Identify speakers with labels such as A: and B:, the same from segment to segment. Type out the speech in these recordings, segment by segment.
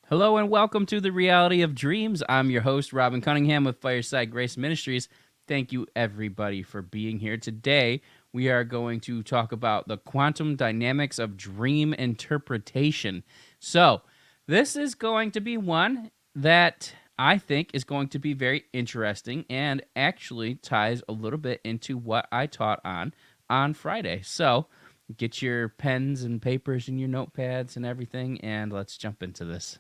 A: Hello and welcome to the Reality of Dreams. I'm your host, Robin Cunningham with Fireside Grace Ministries. Thank you, everybody, for being here. Today, we are going to talk about the quantum dynamics of dream interpretation. So, this is going to be one that I think is going to be very interesting and actually ties a little bit into what I taught on Friday. So, get your pens and papers and your notepads and everything, and let's jump into this.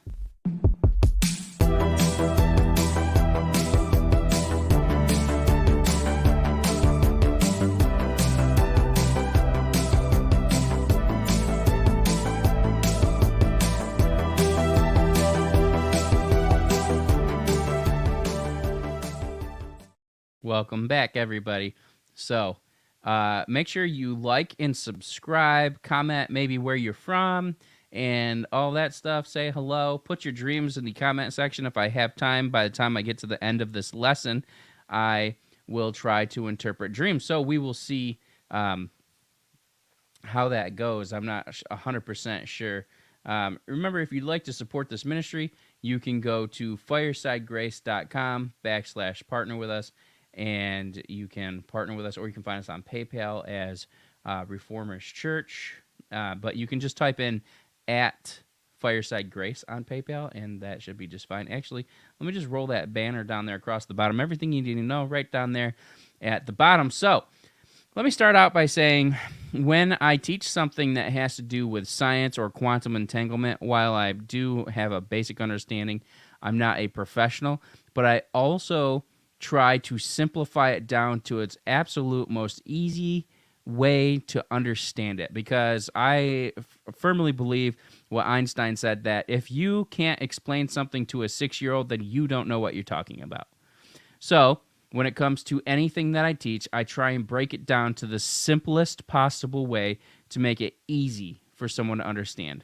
A: Welcome back, everybody. So, make sure you like and subscribe, comment maybe where you're from, and all that stuff. Say hello. Put your dreams in the comment section. If I have time, by the time I get to the end of this lesson, I will try to interpret dreams. So we will see how that goes. I'm not 100% sure. Remember, if you'd like to support this ministry, you can go to firesidegrace.com/partner with us. And you can partner with us, or you can find us on PayPal as Reformers Church. But you can just type in at Fireside Grace on PayPal, and that should be just fine. Actually, let me just roll that banner down there across the bottom. Everything you need to know right down there at the bottom. So let me start out by saying when I teach something that has to do with science or quantum entanglement, while I do have a basic understanding, I'm not a professional, but I also try to simplify it down to its absolute most easy way to understand it, because I firmly believe what Einstein said, that if you can't explain something to a 6-year-old, then you don't know what you're talking about. So when it comes to anything that I teach, I try and break it down to the simplest possible way to make it easy for someone to understand.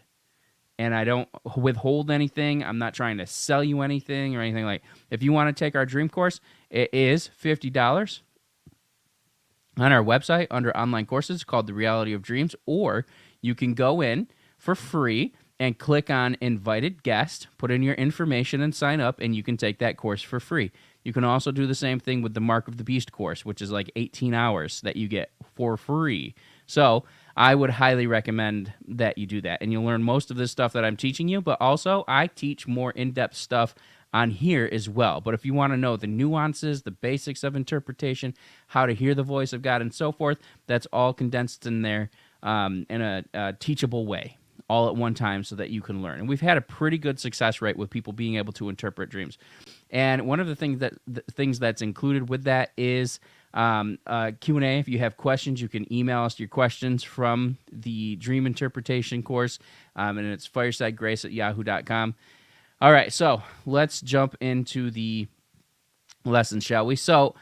A: And I don't withhold anything. I'm not trying to sell you anything or anything like. If you want to take our dream course, it is $50 on our website under online courses called The Reality of Dreams, or you can go in for free and click on Invited Guest, put in your information and sign up, and you can take that course for free. You can also do the same thing with the Mark of the Beast course, which is like 18 hours that you get for free. So I would highly recommend that you do that. And you'll learn most of this stuff that I'm teaching you, but also I teach more in-depth stuff on here as well. But if you want to know the nuances, the basics of interpretation, how to hear the voice of God and so forth, that's all condensed in there in a teachable way, all at one time, so that you can learn. And we've had a pretty good success rate with people being able to interpret dreams. And one of the things that's included with that is Q&A. If you have questions, you can email us your questions from the Dream Interpretation course, and it's firesidegrace@yahoo.com. All right, so let's jump into the lesson, shall we? So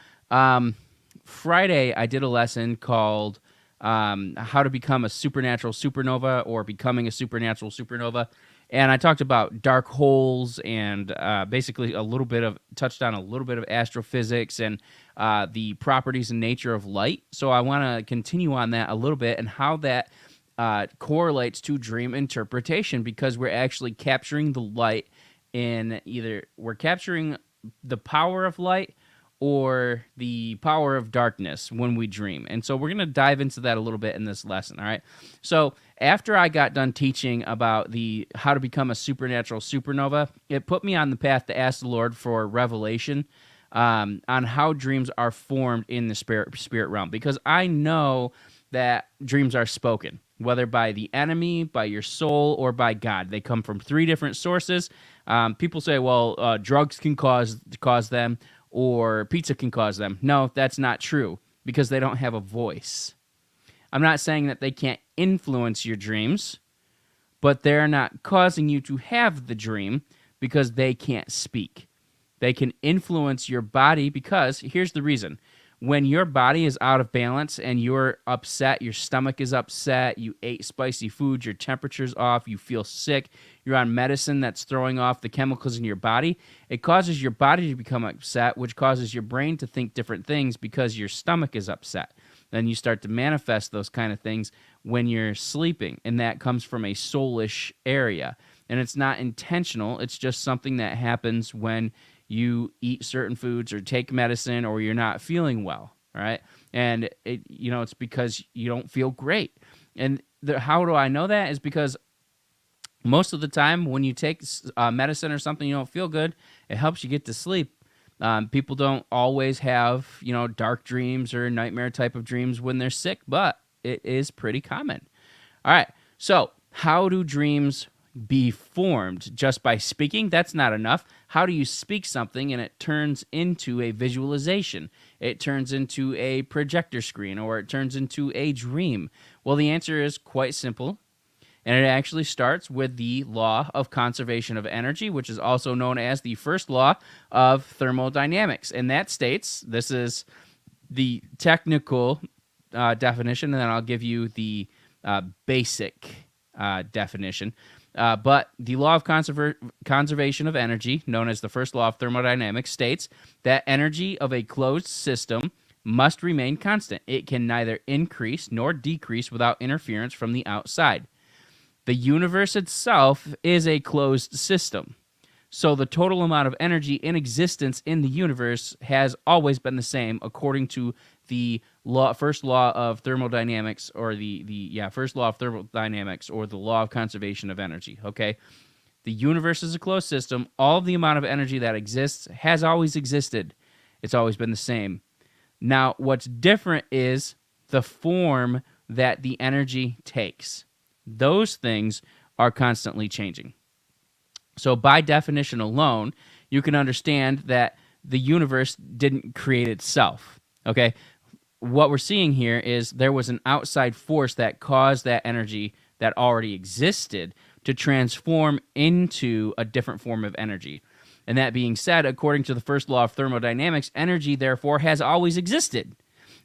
A: Friday, I did a lesson called How to Become a Supernatural Supernova, or Becoming a Supernatural Supernova. And I talked about dark holes and basically touched on a little bit of astrophysics and the properties and nature of light. So I want to continue on that a little bit and how that correlates to dream interpretation, because we're actually capturing the light we're capturing the power of light or the power of darkness when we dream. And so we're going to dive into that a little bit in this lesson, all right? So after I got done teaching about how to become a supernatural supernova, it put me on the path to ask the Lord for revelation on how dreams are formed in the spirit realm, because I know that dreams are spoken, whether by the enemy, by your soul, or by God. They come from 3 different sources. People say, well, drugs can cause them, or pizza can cause them. No, that's not true, because they don't have a voice. I'm not saying that they can't influence your dreams, but they're not causing you to have the dream because they can't speak. They can influence your body because, here's the reason. When your body is out of balance and you're upset, your stomach is upset, you ate spicy food, your temperature's off, you feel sick, you're on medicine that's throwing off the chemicals in your body, it causes your body to become upset, which causes your brain to think different things because your stomach is upset. then you start to manifest those kind of things when you're sleeping, and that comes from a soulish area. And it's not intentional, it's just something that happens when you eat certain foods or take medicine or you're not feeling well, right? And it's because you don't feel great. And how do I know that? Is because most of the time when you take medicine or something you don't feel good, it helps you get to sleep. People don't always have, dark dreams or nightmare type of dreams when they're sick, but it is pretty common. All right, so how do dreams be formed? Just by speaking? That's not enough. How do you speak something and it turns into a visualization? It turns into a projector screen, or it turns into a dream? Well, the answer is quite simple. And it actually starts with the law of conservation of energy, which is also known as the first law of thermodynamics. And that states, this is the technical definition, and then I'll give you the basic definition. But the law of conservation of energy, known as the first law of thermodynamics, states that energy of a closed system must remain constant. It can neither increase nor decrease without interference from the outside. The universe itself is a closed system, so the total amount of energy in existence in the universe has always been the same, according to the first law of thermodynamics, or first law of thermodynamics, or the law of conservation of energy. Okay, the universe is a closed system. All of the amount of energy that exists has always existed. It's always been the same. Now, what's different is the form that the energy takes. Those things are constantly changing. So by definition alone, you can understand that the universe didn't create itself, okay? What we're seeing here is there was an outside force that caused that energy that already existed to transform into a different form of energy. And that being said, according to the first law of thermodynamics, energy, therefore, has always existed.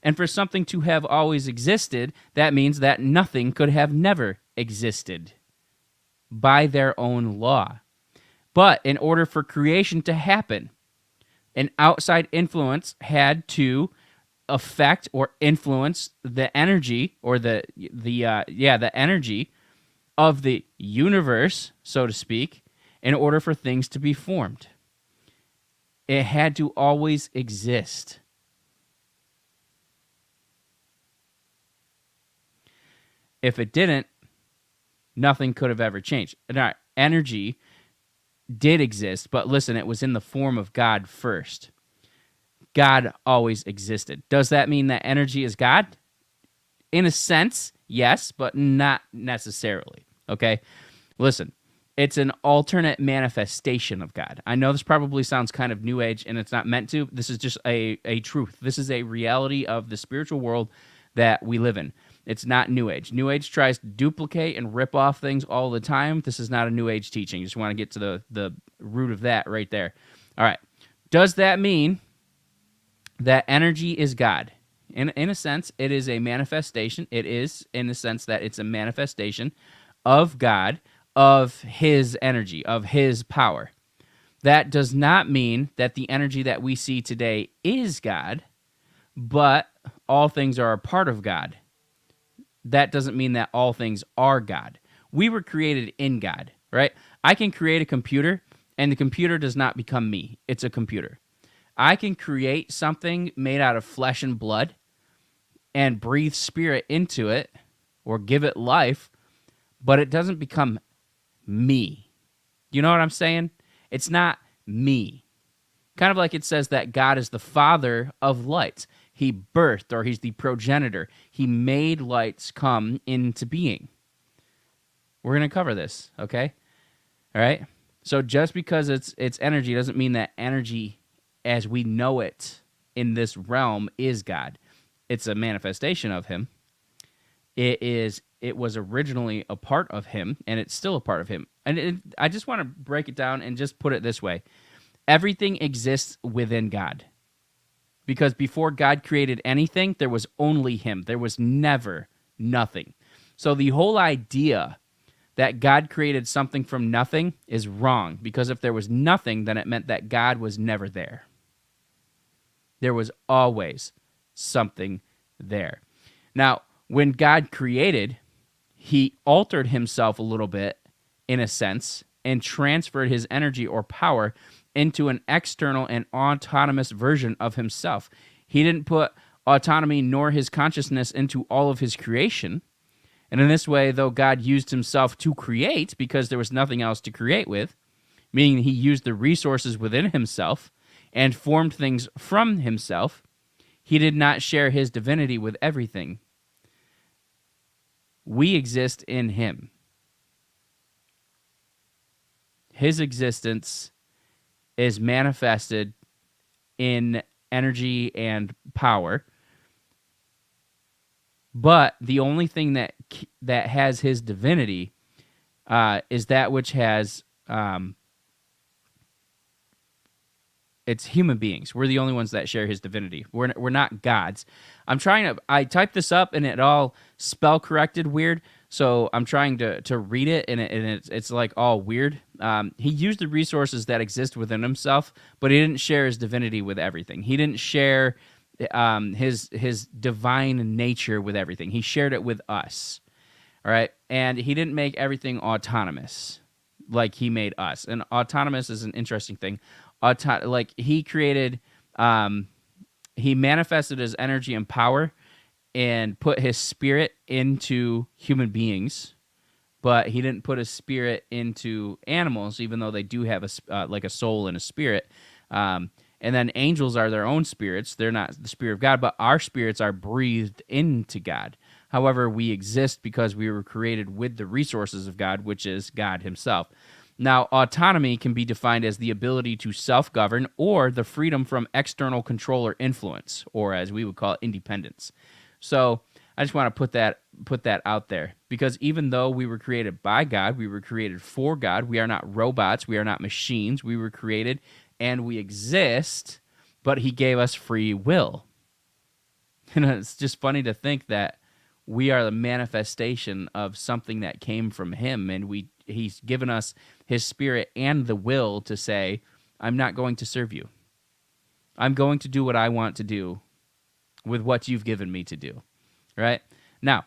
A: And for something to have always existed, that means that nothing could have never existed by their own law. But in order for creation to happen, an outside influence had to affect or influence the energy, or the energy of the universe, so to speak, in order for things to be formed. It had to always exist. If it didn't, nothing could have ever changed. Now, energy did exist, but listen, it was in the form of God first. God always existed. Does that mean that energy is God? In a sense, yes, but not necessarily. Okay? Listen, it's an alternate manifestation of God. I know this probably sounds kind of new age, and it's not meant to. This is just a truth. This is a reality of the spiritual world that we live in. It's not New Age. New Age tries to duplicate and rip off things all the time. This is not a New Age teaching. You just want to get to the root of that right there. All right. Does that mean that energy is God? In a sense, it is a manifestation. It is, in the sense that it's a manifestation of God, of His energy, of His power. That does not mean that the energy that we see today is God, but all things are a part of God. That doesn't mean that all things are God. We were created in God, right? I can create a computer, and the computer does not become me. It's a computer. I can create something made out of flesh and blood and breathe spirit into it or give it life, but it doesn't become me. You know what I'm saying? It's not me. Kind of like it says that God is the father of lights. He birthed, or He's the progenitor. He made lights come into being. We're going to cover this, okay? All right? So just because it's energy doesn't mean that energy as we know it in this realm is God. It's a manifestation of Him. It was originally a part of Him, and it's still a part of Him. And I just want to break it down and just put it this way. Everything exists within God. Because before God created anything, there was only Him. There was never nothing. So the whole idea that God created something from nothing is wrong. Because if there was nothing, then it meant that God was never there. There was always something there. Now, when God created, he altered himself a little bit, in a sense, and transferred his energy or power into an external and autonomous version of himself. He didn't put autonomy nor his consciousness into all of his creation. And in this way, though God used himself to create because there was nothing else to create with, meaning he used the resources within himself and formed things from himself, he did not share his divinity with everything. We exist in him. His existence is manifested in energy and power. But the only thing that has his divinity is that which has it's human beings. We're the only ones that share his divinity. We're not gods. I typed this up and it all spell corrected weird. So I'm trying to read it and it's like all weird. He used the resources that exist within himself, but he didn't share his divinity with everything. He didn't share his divine nature with everything. He shared it with us. All right. And he didn't make everything autonomous like he made us. And autonomous is an interesting thing. Like he created, he manifested his energy and power and put his spirit into human beings, but he didn't put his spirit into animals, even though they do have like a soul and a spirit. And then angels are their own spirits. They're not the spirit of God, but our spirits are breathed into God. However, we exist because we were created with the resources of God, which is God himself. Now, autonomy can be defined as the ability to self-govern or the freedom from external control or influence, or as we would call it, independence. So I just want to put that out there, because even though we were created by God, we were created for God. We are not robots. We are not machines. We were created and we exist, but he gave us free will. And it's just funny to think that we are the manifestation of something that came from him, and he's given us his spirit and the will to say, I'm not going to serve you. I'm going to do what I want to do with what you've given me to do, right? Now,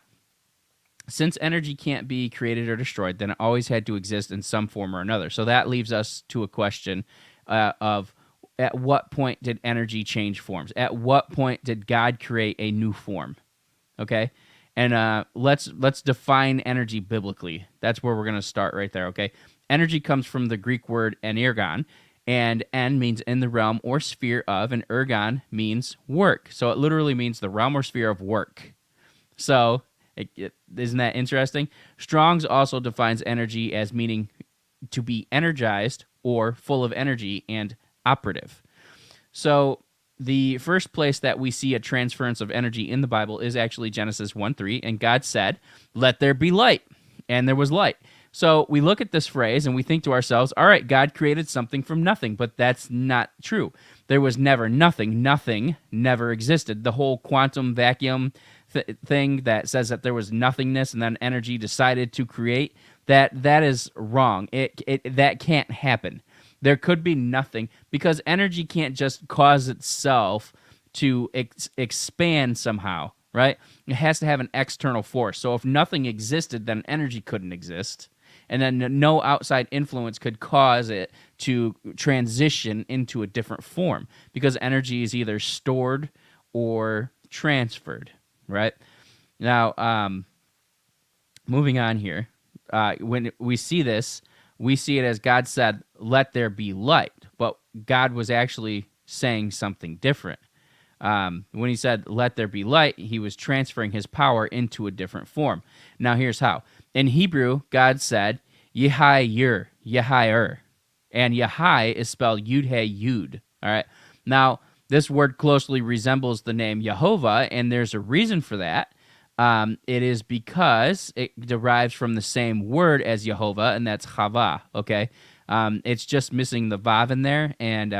A: since energy can't be created or destroyed, then it always had to exist in some form or another. So that leaves us to a question of at what point did energy change forms? At what point did God create a new form? Okay? And let's define energy biblically. That's where we're going to start right there, okay? Energy comes from the Greek word energon, and en means in the realm or sphere of, and ergon means work. So it literally means the realm or sphere of work. So isn't that interesting? Strong's also defines energy as meaning to be energized or full of energy and operative. So the first place that we see a transference of energy in the Bible is actually Genesis 1:3, and God said, "Let there be light," and there was light. So we look at this phrase and we think to ourselves, all right, God created something from nothing, but that's not true. There was never nothing. Nothing never existed. The whole quantum vacuum thing that says that there was nothingness and then energy decided to create, that is wrong. That can't happen. There could be nothing, because energy can't just cause itself to expand somehow, right? It has to have an external force. So if nothing existed, then energy couldn't exist. And then no outside influence could cause it to transition into a different form, because energy is either stored or transferred, right? Now, moving on here, when we see this, we see it as God said, "Let there be light," but God was actually saying something different. When he said, "Let there be light," he was transferring his power into a different form. Now, here's how. In Hebrew, God said, "Yehai-yer," Yehai-er. And Yehai is spelled Yud-He-Yud. All right. Now, this word closely resembles the name Jehovah, and there's a reason for that. It is because it derives from the same word as Jehovah, and that's Chava, okay? It's just missing the Vav in there, and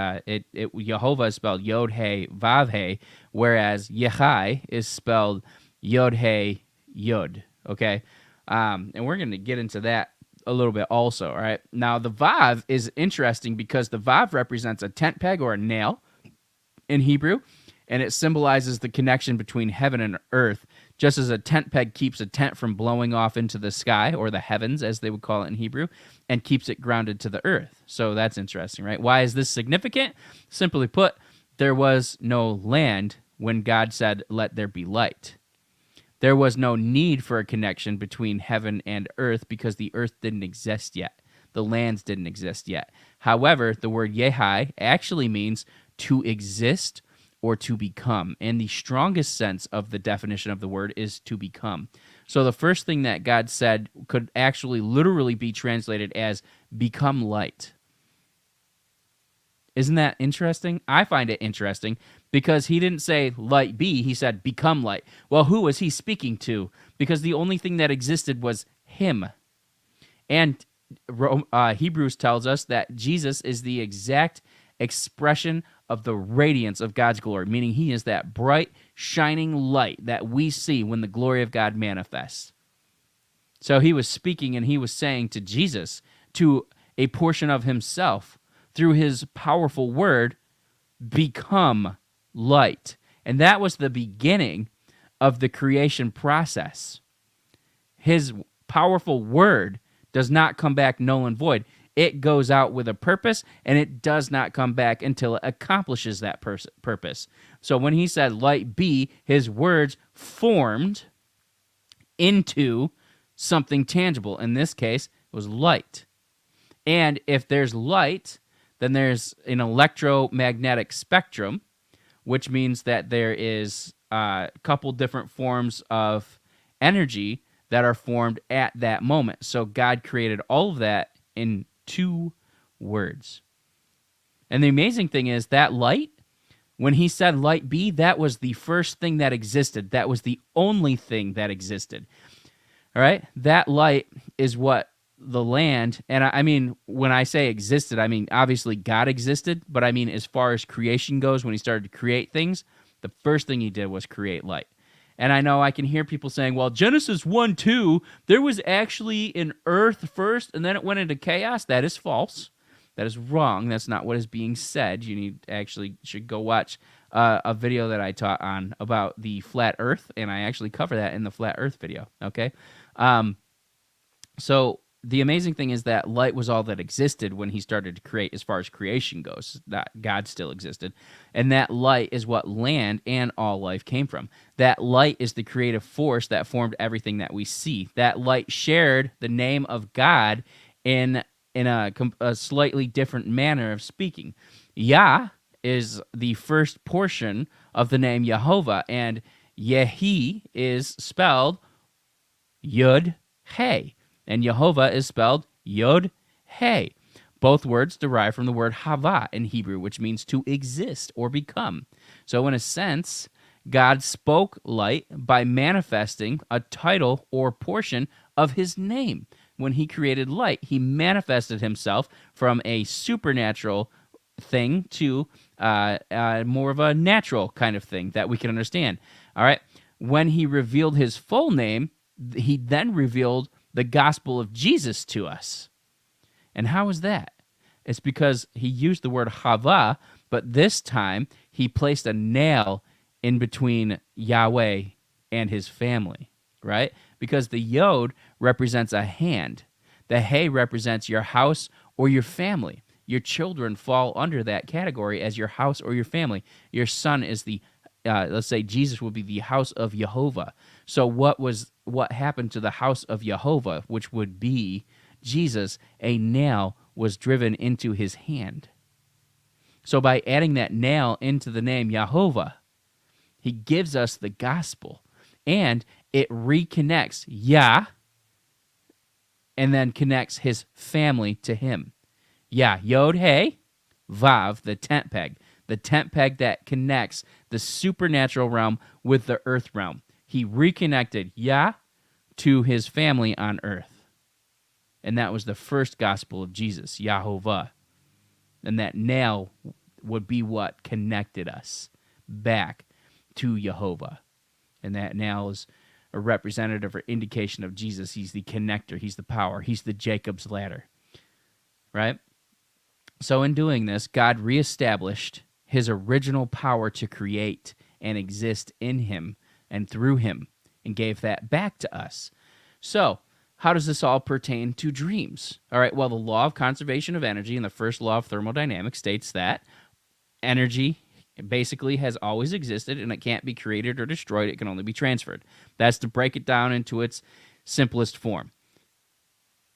A: Jehovah is spelled Yod-He-Vav-He, whereas Yehai is spelled Yod-He-Yod, okay? And we're going to get into that a little bit also, all right? Now, the Vav is interesting because the Vav represents a tent peg or a nail in Hebrew, and it symbolizes the connection between heaven and earth just as a tent peg keeps a tent from blowing off into the sky, or the heavens, as they would call it in Hebrew, and keeps it grounded to the earth. So that's interesting, right? Why is this significant? Simply put, there was no land when God said, "Let there be light." There was no need for a connection between heaven and earth because the earth didn't exist yet. The lands didn't exist yet. However, the word Yehai actually means to exist or to become. And the strongest sense of the definition of the word is to become. So the first thing that God said could actually literally be translated as become light. Isn't that interesting? I find it interesting because he didn't say light be, he said become light. Well, who was he speaking to? Because the only thing that existed was him. And Hebrews tells us that Jesus is the exact expression of the radiance of God's glory, meaning he is that bright, shining light that we see when the glory of God manifests. So he was speaking and he was saying to Jesus, to a portion of himself, through his powerful word, become light. And that was the beginning of the creation process. His powerful word does not come back null and void. It goes out with a purpose, and it does not come back until it accomplishes that purpose. So when he said, light be, his words formed into something tangible. In this case, it was light. And if there's light, then there's an electromagnetic spectrum, which means that there is a couple different forms of energy that are formed at that moment. So God created all of that in 2 words. And the amazing thing is that light, when he said light be, that was the first thing that existed. That was the only thing that existed. All right? That light is what the land, and I mean, when I say existed, I mean, obviously God existed, but I mean, as far as creation goes, when he started to create things, the first thing he did was create light. And I know I can hear people saying, well, Genesis 1:2, there was actually an earth first, and then it went into chaos. That is false. That is wrong. That's not what is being said. You should go watch a video that I taught on about the flat earth, and I actually cover that in the flat earth video, okay? So the amazing thing is that light was all that existed when he started to create, as far as creation goes. That God still existed. And that light is what land and all life came from. That light is the creative force that formed everything that we see. That light shared the name of God in a slightly different manner of speaking. Yah is the first portion of the name Yehovah, and Yehi is spelled Yud-Hey. And Yehovah is spelled Yod-Hey. Both words derive from the word Hava in Hebrew, which means to exist or become. So in a sense, God spoke light by manifesting a title or portion of his name. When he created light, he manifested himself from a supernatural thing to more of a natural kind of thing that we can understand. All right. When he revealed his full name, he then revealed the gospel of Jesus to us. And how is that? It's because he used the word Hava, but this time he placed a nail in between Yahweh and his family, right? Because the Yod represents a hand. The Hey represents your house or your family. Your children fall under that category as your house or your family. Your son is let's say Jesus would be the house of Yehovah. So what happened to the house of Yehovah, which would be Jesus? A nail was driven into his hand. So by adding that nail into the name Yehovah, he gives us the gospel, and it reconnects Yah and then connects his family to him. Yah, Yod, Hey, Vav, the tent peg that connects the supernatural realm with the earth realm. He reconnected Yah to his family on earth. And that was the first gospel of Jesus, Yahovah. And that nail would be what connected us back to Yehovah. And that nail is a representative or indication of Jesus. He's the connector. He's the power. He's the Jacob's ladder. Right? So in doing this, God reestablished his original power to create and exist in him and through him and gave that back to us. So, how does this all pertain to dreams? All right, well, the law of conservation of energy and the first law of thermodynamics states that energy basically has always existed and it can't be created or destroyed. It can only be transferred. That's to break it down into its simplest form.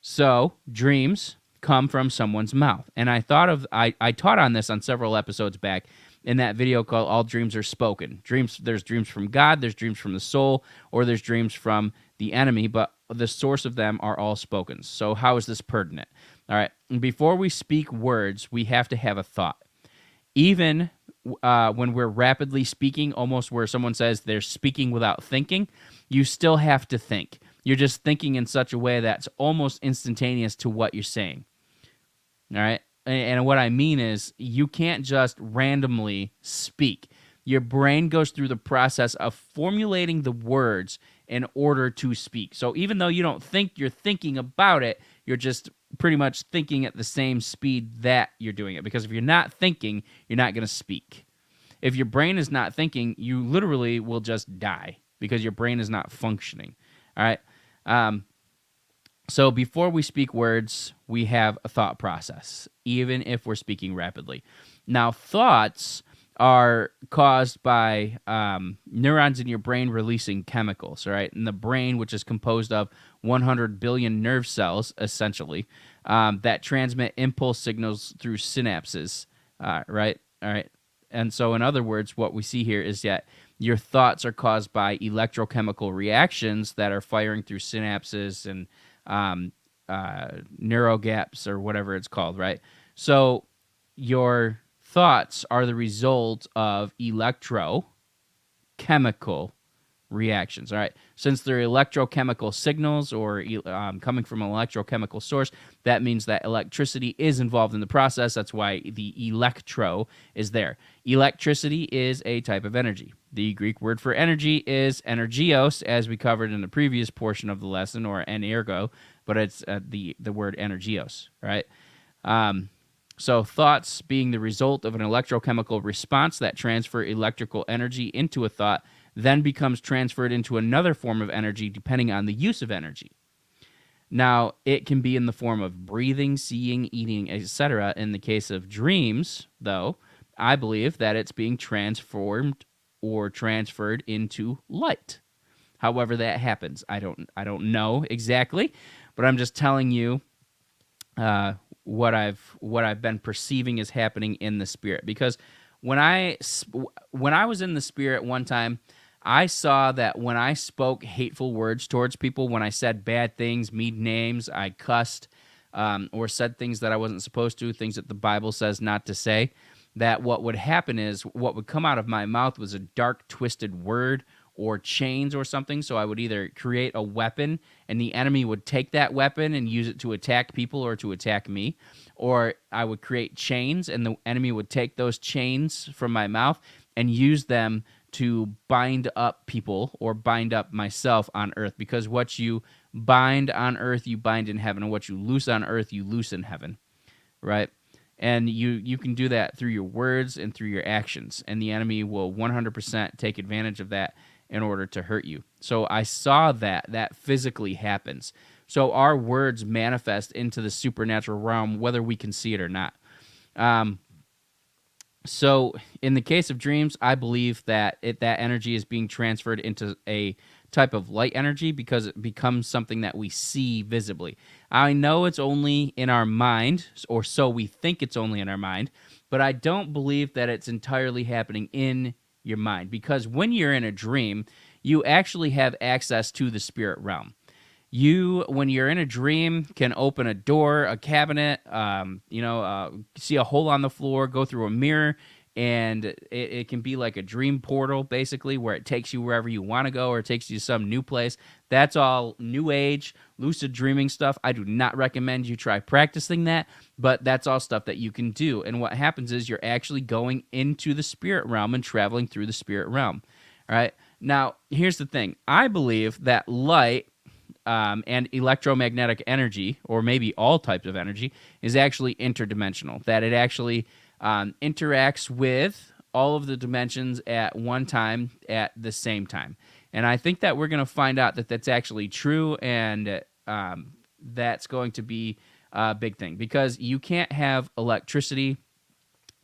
A: So, dreams come from someone's mouth. And I taught on this on several episodes back in that video called All Dreams Are Spoken. There's dreams from God, there's dreams from the soul, or there's dreams from the enemy, but the source of them are all spoken. So how is this pertinent? All right, before we speak words, we have to have a thought. Even when we're rapidly speaking, almost where someone says they're speaking without thinking, you still have to think. You're just thinking in such a way that's almost instantaneous to what you're saying. All right? And what I mean is you can't just randomly speak. Your brain goes through the process of formulating the words in order to speak. So even though you don't think you're thinking about it, you're just pretty much thinking at the same speed that you're doing it. Because if you're not thinking, you're not going to speak. If your brain is not thinking, you literally will just die because your brain is not functioning. All right? So before we speak words, we have a thought process, even if we're speaking rapidly. Now, thoughts are caused by neurons in your brain releasing chemicals, all right? And the brain, which is composed of 100 billion nerve cells, essentially, that transmit impulse signals through synapses, right? All right. And so, in other words, what we see here is that your thoughts are caused by electrochemical reactions that are firing through synapses and neural gaps or whatever it's called, right? So your thoughts are the result of electrochemical reactions, all right? Since they're electrochemical signals or coming from an electrochemical source, that means that electricity is involved in the process. That's why the electro is there. Electricity is a type of energy. The Greek word for energy is energios, as we covered in the previous portion of the lesson, or energo, but it's the word energios, right? So thoughts being the result of an electrochemical response that transfer electrical energy into a thought then becomes transferred into another form of energy depending on the use of energy. Now, it can be in the form of breathing, seeing, eating, etc. In the case of dreams, though, I believe that it's being transformed or transferred into light. However that happens, I don't know exactly, but I'm just telling you what I've been perceiving is happening in the spirit. Because when I was in the spirit one time, I saw that when I spoke hateful words towards people, when I said bad things, mean names, I cussed, or said things that I wasn't supposed to, things that the Bible says not to say, that what would happen is what would come out of my mouth was a dark, twisted word or chains or something. So I would either create a weapon and the enemy would take that weapon and use it to attack people or to attack me, or I would create chains and the enemy would take those chains from my mouth and use them to bind up people or bind up myself on earth, because what you bind on earth, you bind in heaven, and what you loose on earth, you loose in heaven, right? And you can do that through your words and through your actions, and the enemy will 100% take advantage of that in order to hurt you. So I saw that physically happens. So our words manifest into the supernatural realm, whether we can see it or not. So in the case of dreams, I believe that that energy is being transferred into a type of light energy because it becomes something that we see visibly. I know it's only in our mind, or so we think it's only in our mind, but I don't believe that it's entirely happening in your mind, because when you're in a dream, you actually have access to the spirit realm. You, when you're in a dream, can open a door, a cabinet, see a hole on the floor, go through a mirror, and it can be like a dream portal, basically, where it takes you wherever you want to go or it takes you to some new place. That's all new age, lucid dreaming stuff. I do not recommend you try practicing that, but that's all stuff that you can do. And what happens is you're actually going into the spirit realm and traveling through the spirit realm. All right. Now, here's the thing. I believe that light and electromagnetic energy, or maybe all types of energy, is actually interdimensional, that it actually interacts with all of the dimensions at one time at the same time. And I think that we're going to find out that that's actually true, and that's going to be a big thing, because you can't have electricity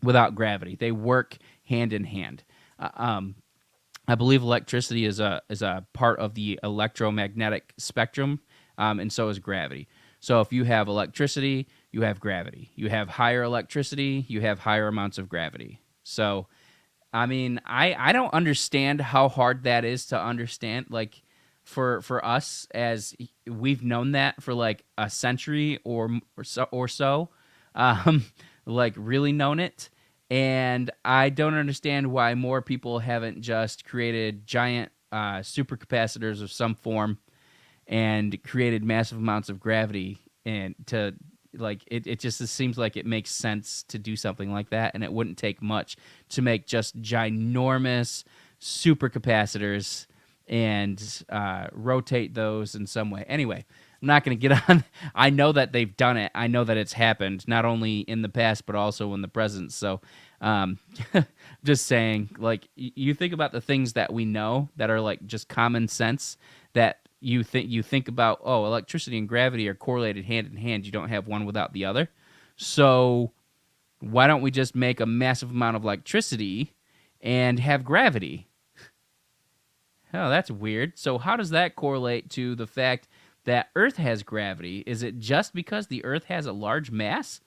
A: without gravity. They work hand in hand. I believe electricity is a part of the electromagnetic spectrum, and so is gravity. So if you have electricity, you have gravity. You have higher electricity, you have higher amounts of gravity. So, I mean, I don't understand how hard that is to understand. Like, for us, as we've known that for like a century or so, um, like really known it. And I don't understand why more people haven't just created giant supercapacitors of some form and created massive amounts of gravity, and to like it just seems like it makes sense to do something like that, and it wouldn't take much to make just ginormous supercapacitors and rotate those in some way. Anyway, I'm not going to get on. I know that they've done it. I know that it's happened, not only in the past, but also in the present. So just saying, like, you think about the things that we know that are like just common sense, that you think about, oh, electricity and gravity are correlated hand in hand. You don't have one without the other. So why don't we just make a massive amount of electricity and have gravity? Oh, that's weird. So how does that correlate to the fact that Earth has gravity? Is it just because the Earth has a large mass?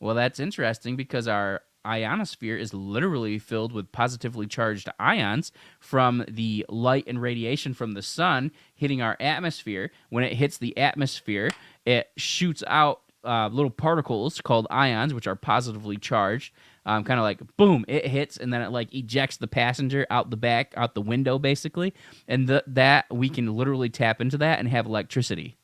A: Well, that's interesting, because our ionosphere is literally filled with positively charged ions from the light and radiation from the sun hitting our atmosphere. When it hits the atmosphere, it shoots out little particles called ions, which are positively charged. Kind of like, boom, it hits, and then it like ejects the passenger out the back, out the window, basically. And that we can literally tap into that and have electricity.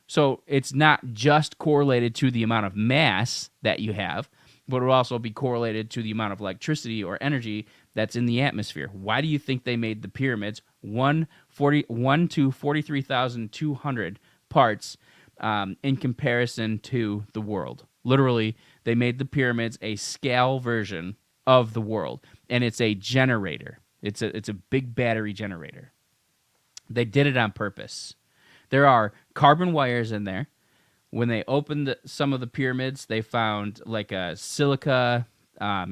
A: So it's not just correlated to the amount of mass that you have, but it will also be correlated to the amount of electricity or energy that's in the atmosphere. Why do you think they made the pyramids 1 to 43,200 parts in comparison to the world? Literally, they made the pyramids a scale version of the world, and it's a generator. It's a big battery generator. They did it on purpose. There are carbon wires in there. When they opened some of the pyramids, they found like a silica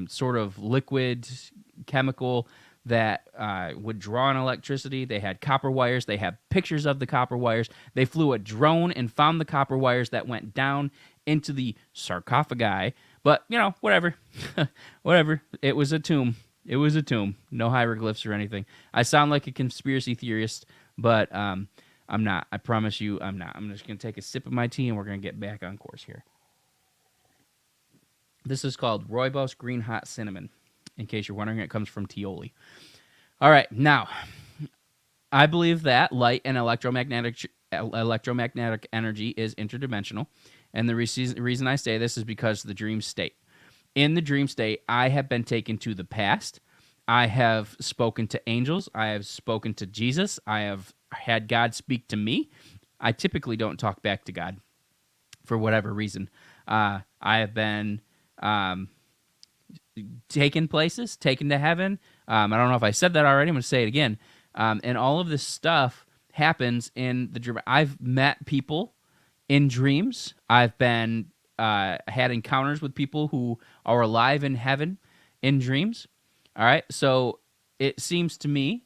A: sort of liquid chemical that would draw on electricity. They had copper wires. They have pictures of the copper wires. They flew a drone and found the copper wires that went down into the sarcophagi. But, you know, whatever. Whatever. It was a tomb. It was a tomb. No hieroglyphs or anything. I sound like a conspiracy theorist, but I'm not. I promise you I'm not. I'm just going to take a sip of my tea, and we're going to get back on course here. This is called Rooibos Green Hot Cinnamon. In case you're wondering, it comes from Tioli. All right, now, I believe that light and electromagnetic energy is interdimensional, and the reason I say this is because of the dream state. In the dream state, I have been taken to the past. I have spoken to angels. I have spoken to Jesus. I have had God speak to me. I typically don't talk back to God for whatever reason. I have been taken places, taken to heaven. I don't know if I said that already. I'm going to say it again. And all of this stuff happens in the dream. I've met people in dreams. I've been had encounters with people who are alive in heaven in dreams. All right, so it seems to me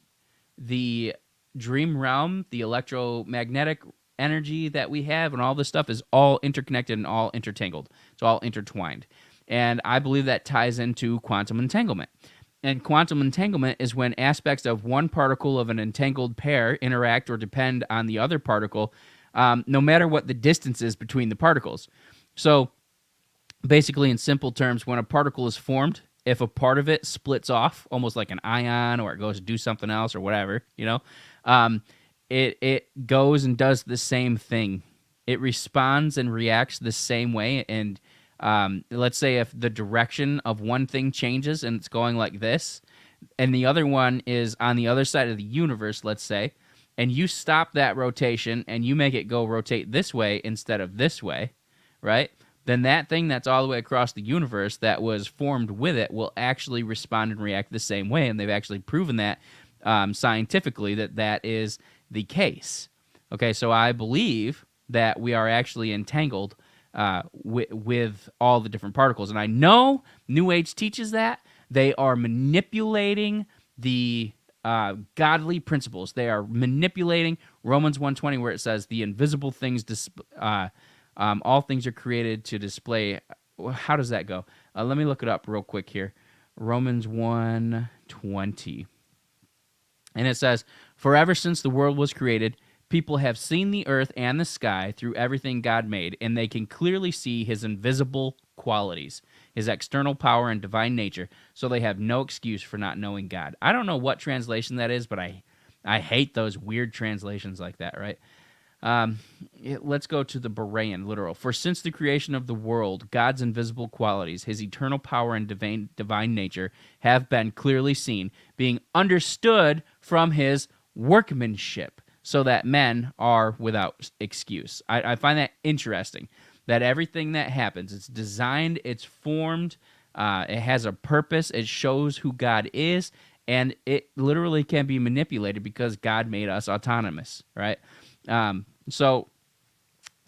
A: the dream realm, the electromagnetic energy that we have, and all this stuff is all interconnected and all intertangled. It's all intertwined. And I believe that ties into quantum entanglement. And quantum entanglement is when aspects of one particle of an entangled pair interact or depend on the other particle, no matter what the distance is between the particles. So basically, in simple terms, when a particle is formed, if a part of it splits off, almost like an ion, or it goes to do something else or whatever, you know, it goes and does the same thing. It responds and reacts the same way. And let's say if the direction of one thing changes and it's going like this, and the other one is on the other side of the universe, let's say, and you stop that rotation and you make it go rotate this way instead of this way, right? Then that thing that's all the way across the universe that was formed with it will actually respond and react the same way. And they've actually proven that scientifically that is the case. Okay, so I believe that we are actually entangled with all the different particles. And I know New Age teaches that. They are manipulating the godly principles. They are manipulating Romans 1:20, where it says the invisible things, all things are created to display. How does that go? Let me look it up real quick here. Romans 1:20. And it says, "For ever since the world was created, people have seen the earth and the sky through everything God made, and they can clearly see his invisible qualities, his external power and divine nature, so they have no excuse for not knowing God." I don't know what translation that is, but I hate those weird translations like that, right? Let's go to the Berean literal. "For since the creation of the world, God's invisible qualities, his eternal power and divine nature, have been clearly seen, being understood from his workmanship, so that men are without excuse." I find that interesting, that everything that happens, it's designed, it's formed, it has a purpose, it shows who God is, and it literally can be manipulated because God made us autonomous, right? So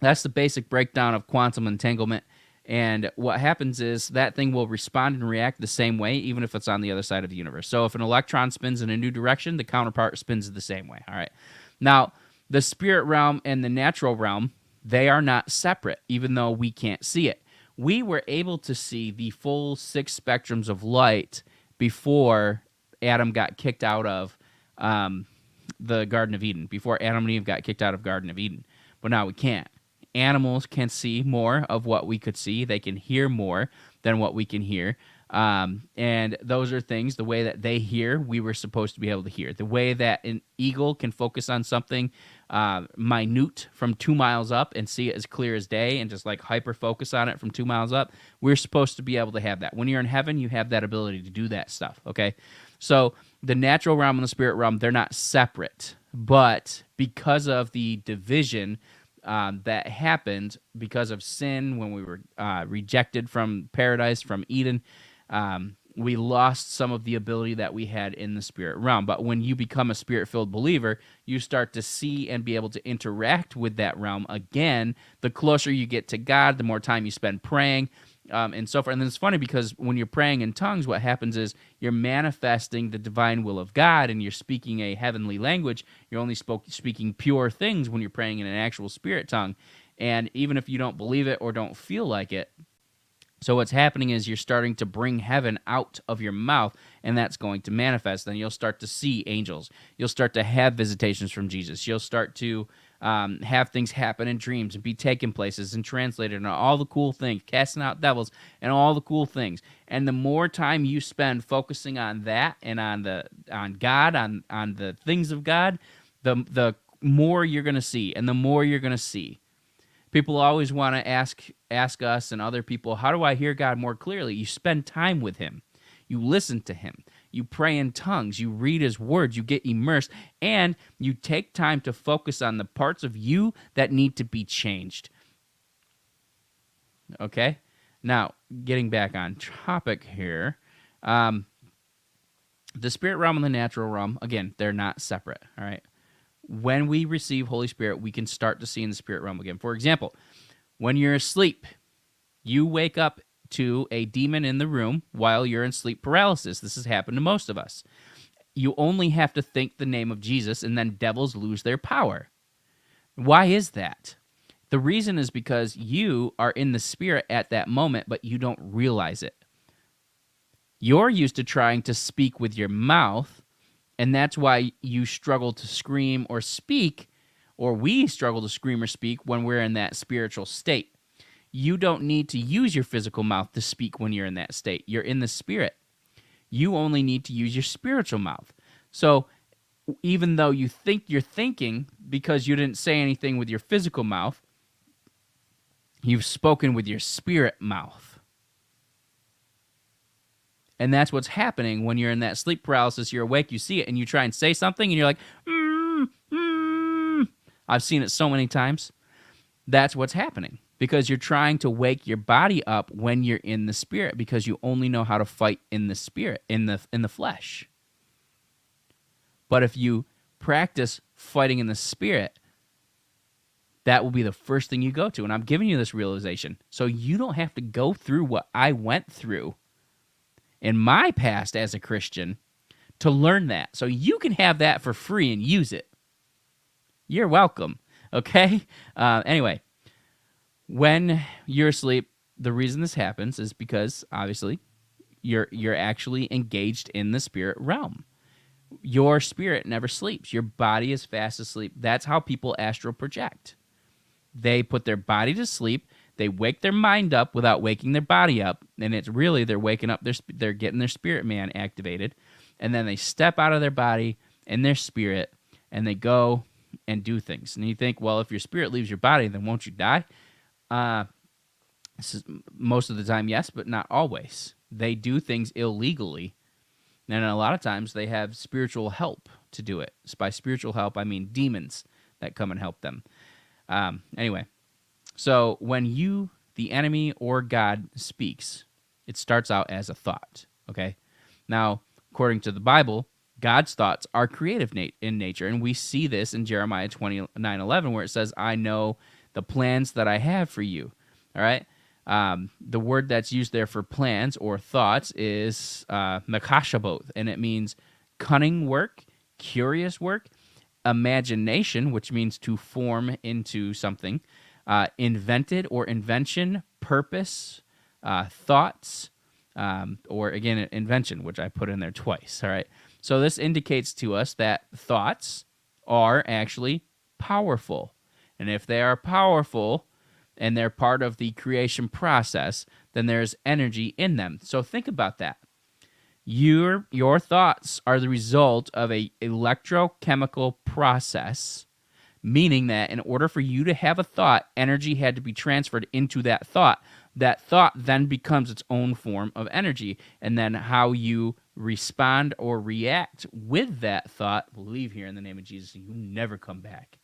A: that's the basic breakdown of quantum entanglement. And what happens is that thing will respond and react the same way, even if it's on the other side of the universe. So if an electron spins in a new direction, the counterpart spins the same way. All right. Now, the spirit realm and the natural realm, they are not separate, even though we can't see it. We were able to see the full 6 spectrums of light before Adam got kicked out of the Garden of Eden, before Adam and Eve got kicked out of Garden of Eden. But now we can't. Animals can see more of what we could see. They can hear more than what we can hear. And those are things, the way that they hear, we were supposed to be able to hear. The way that an eagle can focus on something minute from 2 miles up and see it as clear as day and just like hyper focus on it from 2 miles up, we're supposed to be able to have that. When you're in heaven, you have that ability to do that stuff, okay? So the natural realm and the spirit realm, they're not separate. But because of the division that happened because of sin, when we were rejected from paradise, from Eden, we lost some of the ability that we had in the spirit realm. But when you become a spirit-filled believer, you start to see and be able to interact with that realm again. The closer you get to God, the more time you spend praying, and so forth. And then it's funny because when you're praying in tongues, what happens is you're manifesting the divine will of God, and you're speaking a heavenly language. You're only speaking pure things when you're praying in an actual spirit tongue. And even if you don't believe it or don't feel like it, so what's happening is you're starting to bring heaven out of your mouth, and that's going to manifest. Then you'll start to see angels. You'll start to have visitations from Jesus. You'll start to have things happen in dreams and be taken places and translated and all the cool things, casting out devils and all the cool things. And the more time you spend focusing on that and on God, on the things of God, the more you're going to see, and the more you're going to see. People always want to ask us and other people, how do I hear God more clearly? You spend time with him. You listen to him. You pray in tongues. You read his words. You get immersed. And you take time to focus on the parts of you that need to be changed. Okay? Now, getting back on topic here. The spirit realm and the natural realm, again, they're not separate. All right? When we receive Holy Spirit, we can start to see in the spirit realm again. For example, when you're asleep, you wake up to a demon in the room while you're in sleep paralysis. This has happened to most of us. You only have to think the name of Jesus, and then devils lose their power. Why is that? The reason is because you are in the spirit at that moment, but you don't realize it. You're used to trying to speak with your mouth, and that's why you struggle to scream or speak, or we struggle to scream or speak when we're in that spiritual state. You don't need to use your physical mouth to speak when you're in that state. You're in the spirit. You only need to use your spiritual mouth. So even though you think you're thinking because you didn't say anything with your physical mouth, you've spoken with your spirit mouth. And that's what's happening when you're in that sleep paralysis. You're awake, you see it, and you try and say something, and you're like, I've seen it so many times. That's what's happening, because you're trying to wake your body up when you're in the spirit, because you only know how to fight in the spirit, in the flesh. But if you practice fighting in the spirit, that will be the first thing you go to. And I'm giving you this realization so you don't have to go through what I went through in my past as a Christian to learn that. So you can have that for free and use it. You're welcome. Okay? Anyway, when you're asleep, the reason this happens is because, obviously, you're actually engaged in the spirit realm. Your spirit never sleeps. Your body is fast asleep. That's how people astral project. They put their body to sleep. They wake their mind up without waking their body up, and it's really they're waking up. They're getting their spirit man activated, and then they step out of their body and their spirit, and they go and do things. And you think, well, if your spirit leaves your body, then won't you die? This is most of the time, yes, but not always. They do things illegally, and a lot of times they have spiritual help to do it. So by spiritual help, I mean demons that come and help them. Anyway, so when the enemy or God speaks, it starts out as a thought, okay? Now, according to the Bible, God's thoughts are creative in nature, and we see this in Jeremiah 29:11, where it says, I know the plans that I have for you, all right? The word that's used there for plans or thoughts is makashaboth, and it means cunning work, curious work, imagination, which means to form into something, invented or invention, purpose, thoughts, or again, invention, which I put in there twice, all right? So this indicates to us that thoughts are actually powerful. And if they are powerful and they're part of the creation process, then there's energy in them. So think about that. Your thoughts are the result of a electrochemical process, meaning that in order for you to have a thought, energy had to be transferred into that thought. That thought then becomes its own form of energy, and then how you respond or react with that thought, leave here in the name of Jesus, and you never come back.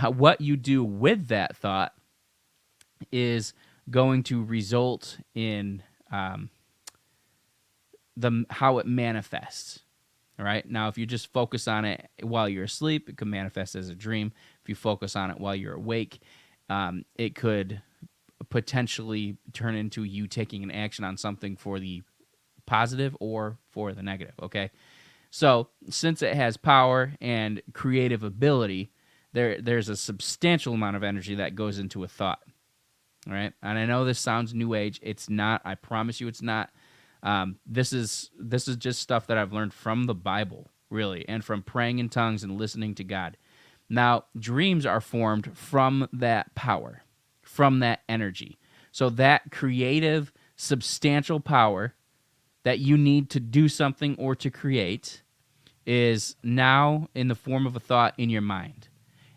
A: What you do with that thought is going to result in how it manifests. All right. Now, if you just focus on it while you're asleep, it could manifest as a dream. If you focus on it while you're awake, it could potentially turn into you taking an action on something for the positive or for the negative. Okay. So since it has power and creative ability, there's a substantial amount of energy that goes into a thought. All right. And I know this sounds new age. It's not. I promise you it's not. This is just stuff that I've learned from the Bible, really, and from praying in tongues and listening to God. Now, dreams are formed from that power, from that energy. So that creative, substantial power that you need to do something or to create is now in the form of a thought in your mind.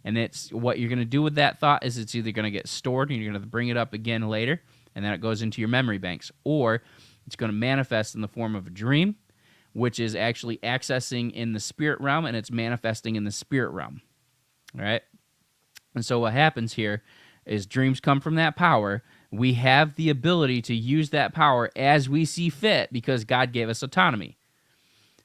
A: And it's what you're going to do with that thought is it's either going to get stored and you're going to bring it up again later, and then it goes into your memory banks, or it's going to manifest in the form of a dream, which is actually accessing in the spirit realm, and it's manifesting in the spirit realm. All right? And so what happens here is dreams come from that power. We have the ability to use that power as we see fit because God gave us autonomy.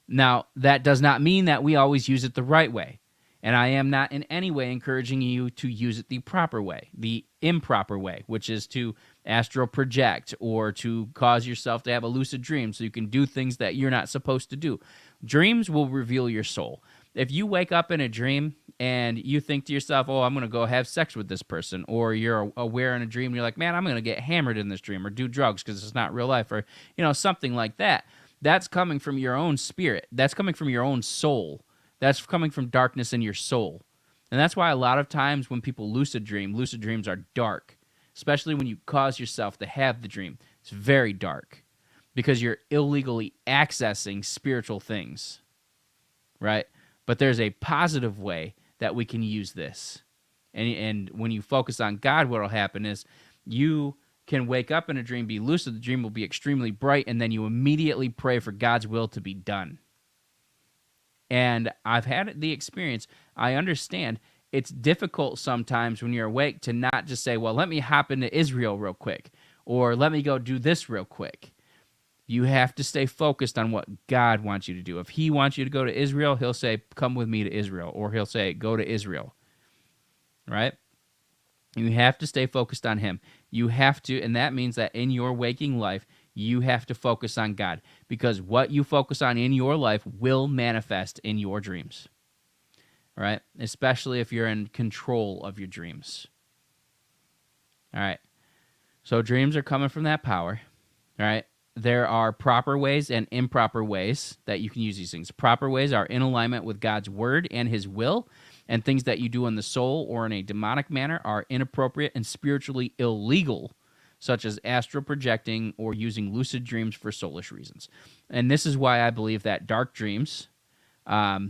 A: Now, that does not mean that we always use it the right way. And I am not in any way encouraging you to use it the proper way, the improper way, which is to astral project or to cause yourself to have a lucid dream so you can do things that you're not supposed to do. Dreams will reveal your soul. If you wake up in a dream and you think to yourself, oh, I'm going to go have sex with this person, or you're aware in a dream and you're like, man, I'm going to get hammered in this dream or do drugs because it's not real life, or something like that, that's coming from your own spirit. That's coming from your own soul. That's coming from darkness in your soul. And that's why a lot of times when people lucid dreams are dark, especially when you cause yourself to have the dream. It's very dark because you're illegally accessing spiritual things, right? But there's a positive way that we can use this. And when you focus on God, what will happen is you can wake up in a dream, be lucid, the dream will be extremely bright, and then you immediately pray for God's will to be done. And I've had the experience. I understand it's difficult sometimes when you're awake to not just say, well, let me hop into Israel real quick, or let me go do this real quick. You have to stay focused on what God wants you to do. If he wants you to go to Israel, he'll say, come with me to Israel. Or he'll say, go to Israel. Right? You have to stay focused on him. You have to, and that means that in your waking life, you have to focus on God. Because what you focus on in your life will manifest in your dreams. Right? Especially if you're in control of your dreams. All right. So dreams are coming from that power. All right. There are proper ways and improper ways that you can use these things. Proper ways are in alignment with God's word and his will, and things that you do in the soul or in a demonic manner are inappropriate and spiritually illegal, such as astral projecting or using lucid dreams for soulish reasons. And this is why I believe that dark dreams are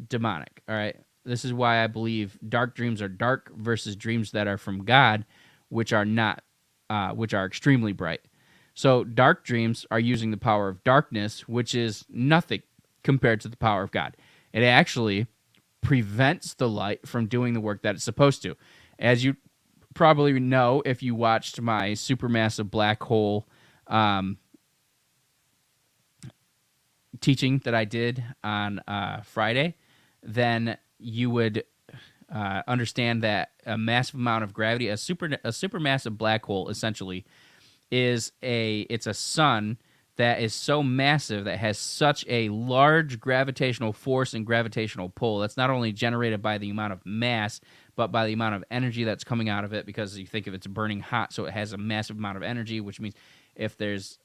A: demonic. All right. This is why I believe dark dreams are dark versus dreams that are from God, which are not. Which are extremely bright. So dark dreams are using the power of darkness, which is nothing compared to the power of God. It actually prevents the light from doing the work that it's supposed to. As you probably know, if you watched my supermassive black hole teaching that I did on Friday, then you would understand that a massive amount of gravity, a supermassive black hole, essentially, it's a sun that is so massive, that has such a large gravitational force and gravitational pull. That's not only generated by the amount of mass, but by the amount of energy that's coming out of it, because you think of it's burning hot, so it has a massive amount of energy, which means if there's,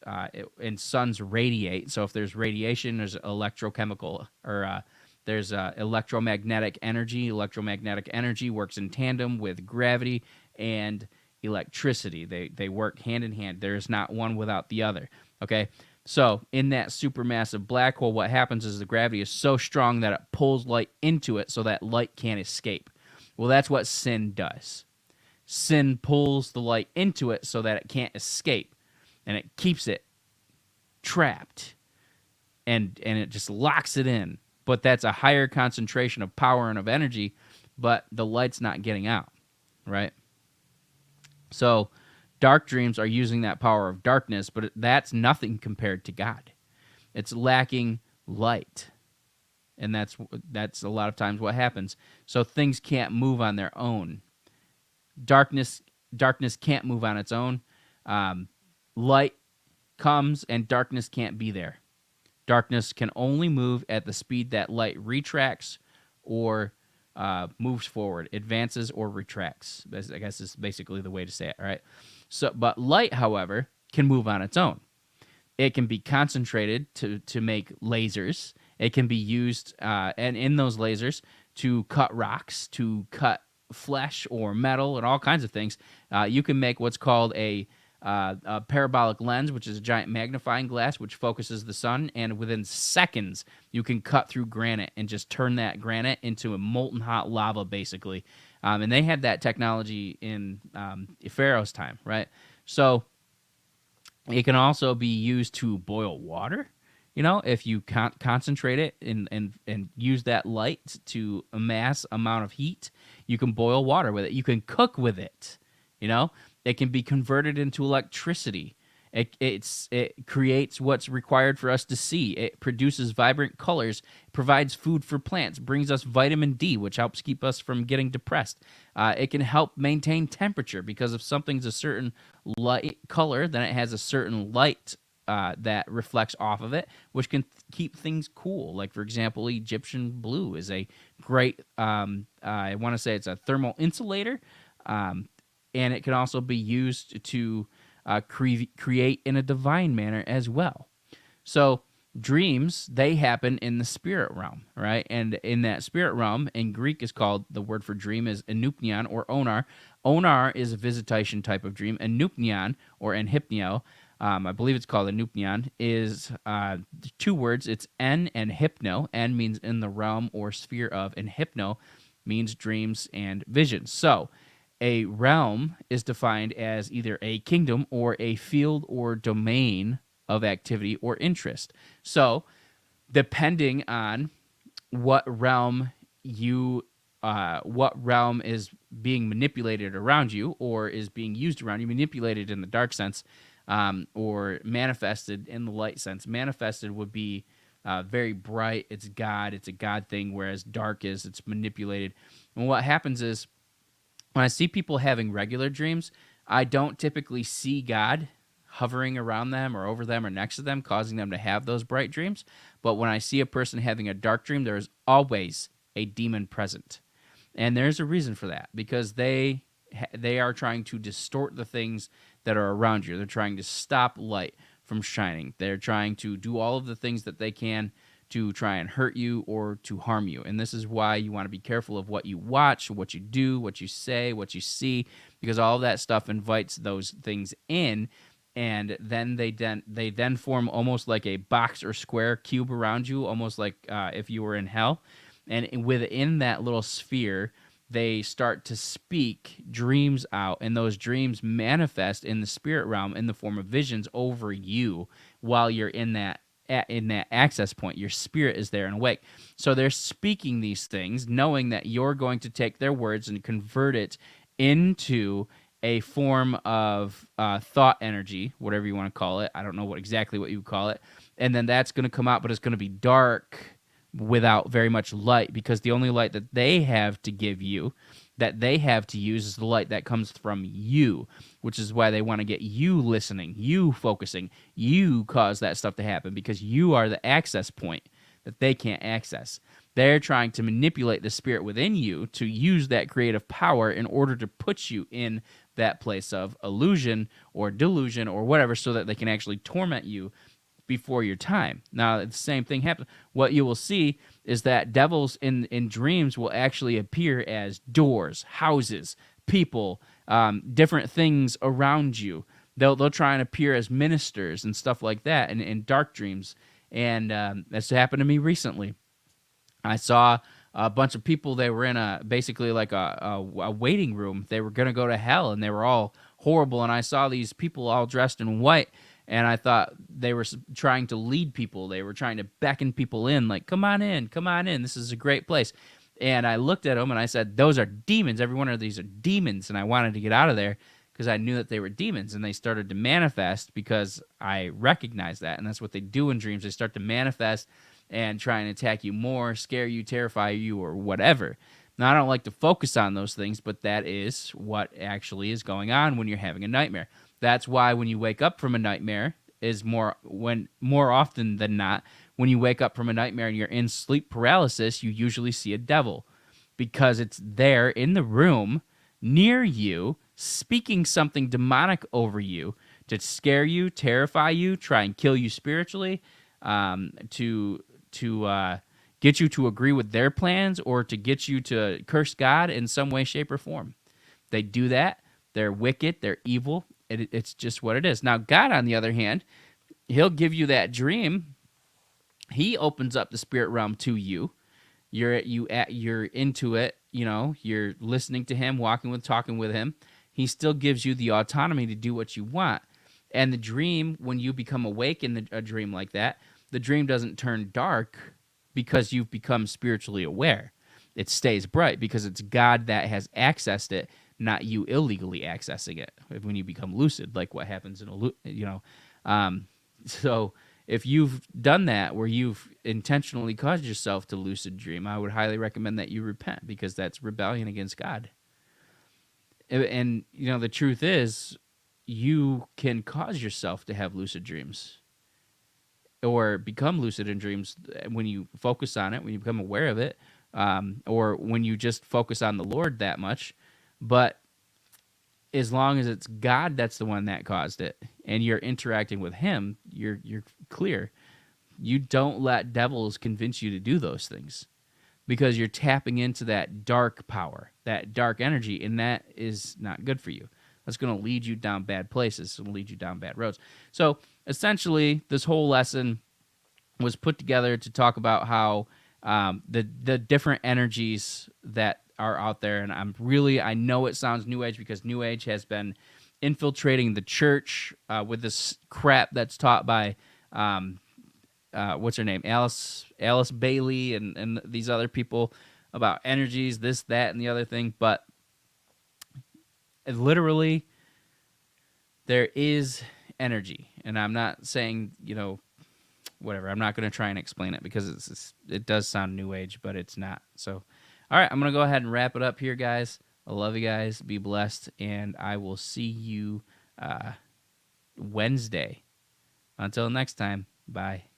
A: and suns radiate, so if there's radiation, there's electrochemical, or there's electromagnetic energy. Electromagnetic energy works in tandem with gravity and electricity. They work hand in hand. There is not one without the other. Okay? So in that supermassive black hole, what happens is the gravity is so strong that it pulls light into it so that light can't escape. Well, that's what sin does. Sin pulls the light into it so that it can't escape, and it keeps it trapped, and it just locks it in. But that's a higher concentration of power and of energy, but the light's not getting out, right? So dark dreams are using that power of darkness, but that's nothing compared to God. It's lacking light, and that's a lot of times what happens. So things can't move on their own. Darkness can't move on its own. Light comes, and darkness can't be there. Darkness can only move at the speed that light retracts or moves forward, advances or retracts. I guess is basically the way to say it, right? So, but light, however, can move on its own. It can be concentrated to make lasers. It can be used, and in those lasers, to cut rocks, to cut flesh or metal, and all kinds of things. You can make what's called a parabolic lens, which is a giant magnifying glass which focuses the sun, and within seconds you can cut through granite and just turn that granite into a molten hot lava, basically. And they had that technology in Pharaoh's time, right? So it can also be used to boil water. You know, if you concentrate it and use that light to amass amount of heat, you can boil water with it. You can cook with it, you know. It can be converted into electricity. It creates what's required for us to see. It produces vibrant colors, provides food for plants, brings us vitamin D, which helps keep us from getting depressed. It can help maintain temperature, because if something's a certain light color, then it has a certain light that reflects off of it, which can keep things cool. Like, for example, Egyptian blue is a great, I want to say it's a thermal insulator, and it can also be used to create in a divine manner as well. So dreams, they happen in the spirit realm, right? And in that spirit realm, in Greek is called, the word for dream is enupnion or onar. Onar is a visitation type of dream. Enupnion or enhypnio, I believe it's called enupnion, is two words. It's en and hypno. En means in the realm or sphere of, and hypno means dreams and visions. So a realm is defined as either a kingdom or a field or domain of activity or interest. So depending on what realm you what realm is being manipulated around you or is being used around you, manipulated in the dark sense, or manifested in the light sense. Manifested would be very bright. It's God. It's a God thing, whereas dark is it's manipulated. And what happens is when I see people having regular dreams, I don't typically see God hovering around them or over them or next to them, causing them to have those bright dreams. But when I see a person having a dark dream, there is always a demon present. And there's a reason for that, because they are trying to distort the things that are around you. They're trying to stop light from shining. They're trying to do all of the things that they can to try and hurt you or to harm you. And this is why you want to be careful of what you watch, what you do, what you say, what you see, because all of that stuff invites those things in, and then they then form almost like a box or square cube around you, almost like if you were in hell. And within that little sphere, they start to speak dreams out, and those dreams manifest in the spirit realm in the form of visions over you while you're in that access point. Your spirit is there and awake. So they're speaking these things, knowing that you're going to take their words and convert it into a form of thought energy, whatever you want to call it. I don't know exactly what you would call it. And then that's going to come out, but it's going to be dark without very much light, because the only light that they have to give you, that they have to use, is the light that comes from you, which is why they want to get you listening, you focusing, you cause that stuff to happen, because you are the access point that they can't access. They're trying to manipulate the spirit within you to use that creative power in order to put you in that place of illusion or delusion or whatever, so that they can actually torment you before your time. Now, the same thing happens. What you will see is that devils in dreams will actually appear as doors, houses, people, different things around you. They'll try and appear as ministers and stuff like that in dark dreams. And that's happened to me recently. I saw a bunch of people. They were in basically like a waiting room. They were going to go to hell, and they were all horrible. And I saw these people all dressed in white, and I thought they were trying to lead people. They were trying to beckon people in, like, come on in, this is a great place. And I looked at them, and I said, those are demons. Every one of these are demons. And I wanted to get out of there because I knew that they were demons. And they started to manifest because I recognized that. And that's what they do in dreams. They start to manifest and try and attack you more, scare you, terrify you, or whatever. Now, I don't like to focus on those things, but that is what actually is going on when you're having a nightmare. That's why when you wake up from a nightmare, more often than not, when you wake up from a nightmare and you're in sleep paralysis, you usually see a devil, because it's there in the room near you, speaking something demonic over you to scare you, terrify you, try and kill you spiritually, to get you to agree with their plans, or to get you to curse God in some way, shape, or form. They do that. They're wicked. They're evil. It's just what it is. Now, God, on the other hand, he'll give you that dream. He opens up the spirit realm to you. You're into it. You know, you're listening to him, talking with him. He still gives you the autonomy to do what you want. And the dream, when you become awake in a dream like that, the dream doesn't turn dark because you've become spiritually aware. It stays bright because it's God that has accessed it, not you illegally accessing it when you become lucid, like what happens in so if you've done that where you've intentionally caused yourself to lucid dream, I would highly recommend that you repent, because that's rebellion against God. And the truth is, you can cause yourself to have lucid dreams or become lucid in dreams when you focus on it, when you become aware of it, or when you just focus on the Lord that much. But as long as it's God that's the one that caused it, and you're interacting with him, you're clear. You don't let devils convince you to do those things, because you're tapping into that dark power, that dark energy, and that is not good for you. That's going to lead you down bad places. It's going to lead you down bad roads. So essentially, this whole lesson was put together to talk about how the different energies that are out there. And I know it sounds New Age, because New Age has been infiltrating the church with this crap that's taught by what's her name, Alice Bailey, and these other people. about energies, this, that, and the other thing, but literally there is energy. And I'm not saying, whatever. I'm not going to try and explain it because it does sound new age, but it's not. So, all right, I'm going to go ahead and wrap it up here, guys. I love you guys. Be blessed, and I will see you Wednesday. Until next time, bye.